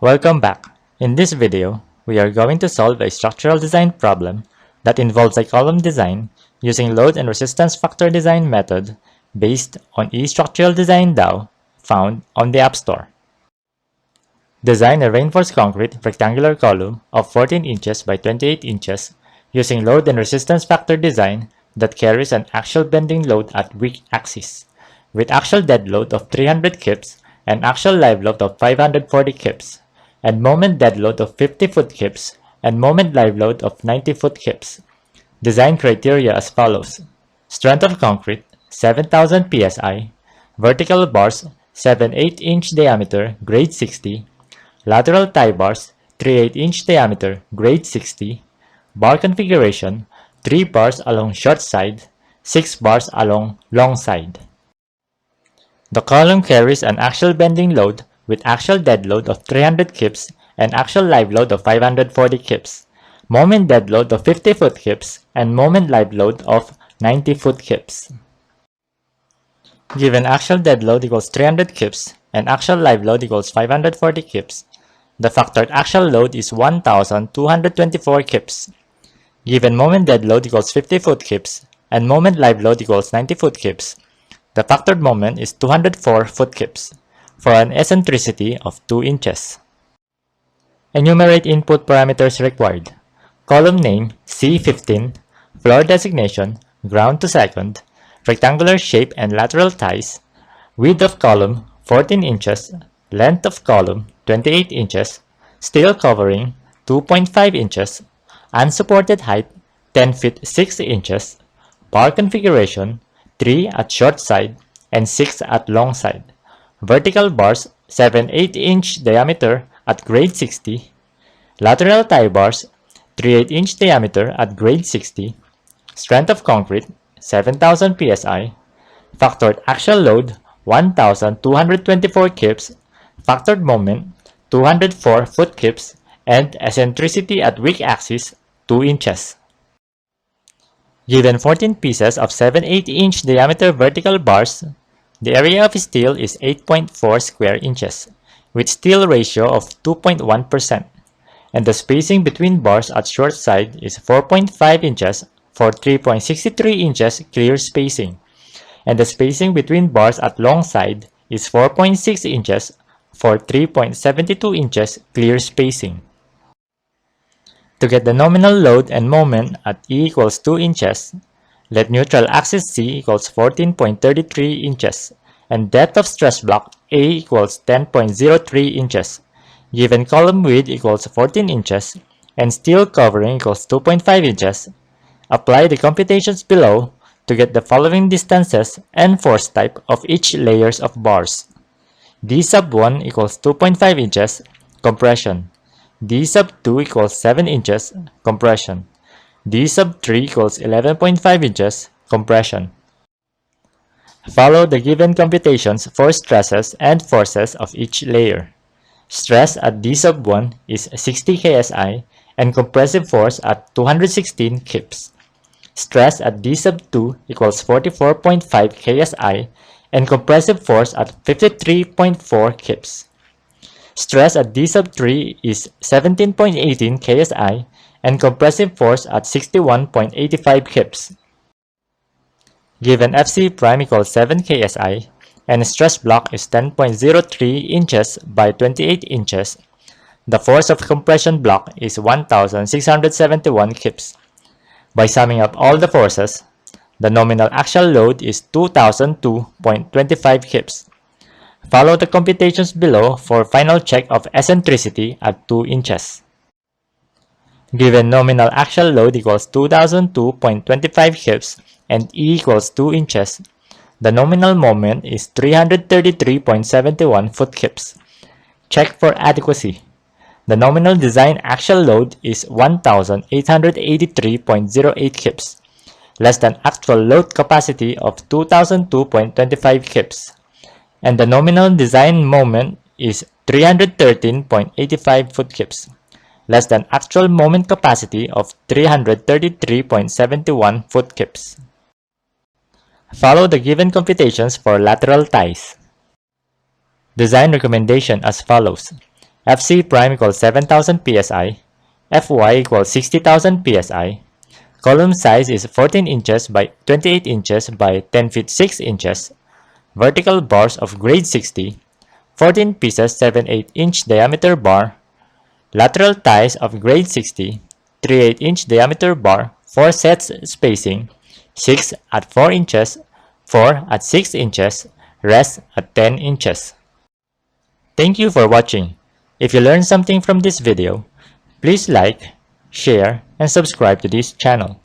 Welcome back. In this video, we are going to solve a structural design problem that involves a column design using load and resistance factor design method based on eStructural Design Tao found on the App Store. Design a reinforced concrete rectangular column of 14 inches by 28 inches using load and resistance factor design that carries an axial bending load at weak axis, with axial dead load of 300 kips and axial live load of 540 kips, and moment dead load of 50 foot kips and moment live load of 90 foot kips. Design criteria as follows: strength of concrete 7000 psi, vertical bars 7/8 inch diameter grade 60, lateral tie bars 3/8 inch diameter grade 60, bar configuration 3 bars along short side, 6 bars along long side. The column carries an axial bending load with axial dead load of 300 kips and axial live load of 540 kips, moment dead load of 50 foot kips, and moment live load of 90 foot kips. Given axial dead load equals 300 kips and axial live load equals 540 kips, the factored axial load is 1224 kips. Given moment dead load equals 50 foot kips and moment live load equals 90 foot kips, the factored moment is 204 foot kips, for an eccentricity of 2 inches. Enumerate input parameters required. Column name C15, floor designation ground to second, rectangular shape and lateral ties, width of column 14 inches, length of column 28 inches, steel covering 2.5 inches, unsupported height 10 feet 6 inches, bar configuration 3 at short side and 6 at long side, vertical bars 7/8 inch diameter at grade 60, lateral tie bars 3/8 inch diameter at grade 60, strength of concrete 7000 psi, factored axial load 1224 kips, factored moment 204 foot kips, and eccentricity at weak axis 2 inches. Given 14 pieces of 7/8 inch diameter vertical bars, the area of steel is 8.4 square inches, with steel ratio of 2.1%, and the spacing between bars at short side is 4.5 inches for 3.63 inches clear spacing, and the spacing between bars at long side is 4.6 inches for 3.72 inches clear spacing. To get the nominal load and moment at E equals 2 inches, let neutral axis C equals 14.33 inches and depth of stress block A equals 10.03 inches, given column width equals 14 inches and steel covering equals 2.5 inches. Apply the computations below to get the following distances and force type of each layers of bars. D sub 1 equals 2.5 inches, compression. D sub 2 equals 7 inches, compression. D sub 3 equals 11.5 inches, compression. Follow the given computations for stresses and forces of each layer. Stress at D sub 1 is 60 ksi and compressive force at 216 kips. Stress at D sub 2 equals 44.5 ksi and compressive force at 53.4 kips. Stress at D sub 3 is 17.18 ksi and compressive force at 61.85 kips. Given FC prime equals 7 ksi and stress block is 10.03 inches by 28 inches, the force of compression block is 1671 kips. By summing up all the forces, the nominal axial load is 2002.25 kips. Follow the computations below for final check of eccentricity at 2 inches. Given nominal axial load equals 2002.25 kips and E equals 2 inches, the nominal moment is 333.71 foot kips. Check for adequacy. The nominal design axial load is 1883.08 kips, less than actual load capacity of 2002.25 kips. And the nominal design moment is 313.85 foot kips, less than actual moment capacity of 333.71 foot kips. Follow the given computations for lateral ties. Design recommendation as follows. Fc prime equals 7000 psi, Fy equals 60,000 psi. Column size is 14 inches by 28 inches by 10 feet 6 inches. Vertical bars of grade 60, 14 pieces 7/8-inch diameter bar. Lateral ties of grade 60, 3/8-inch diameter bar, 4 sets spacing, 6 at 4 inches, 4 at 6 inches, rest at 10 inches. Thank you for watching. If you learned something from this video, please like, share, and subscribe to this channel.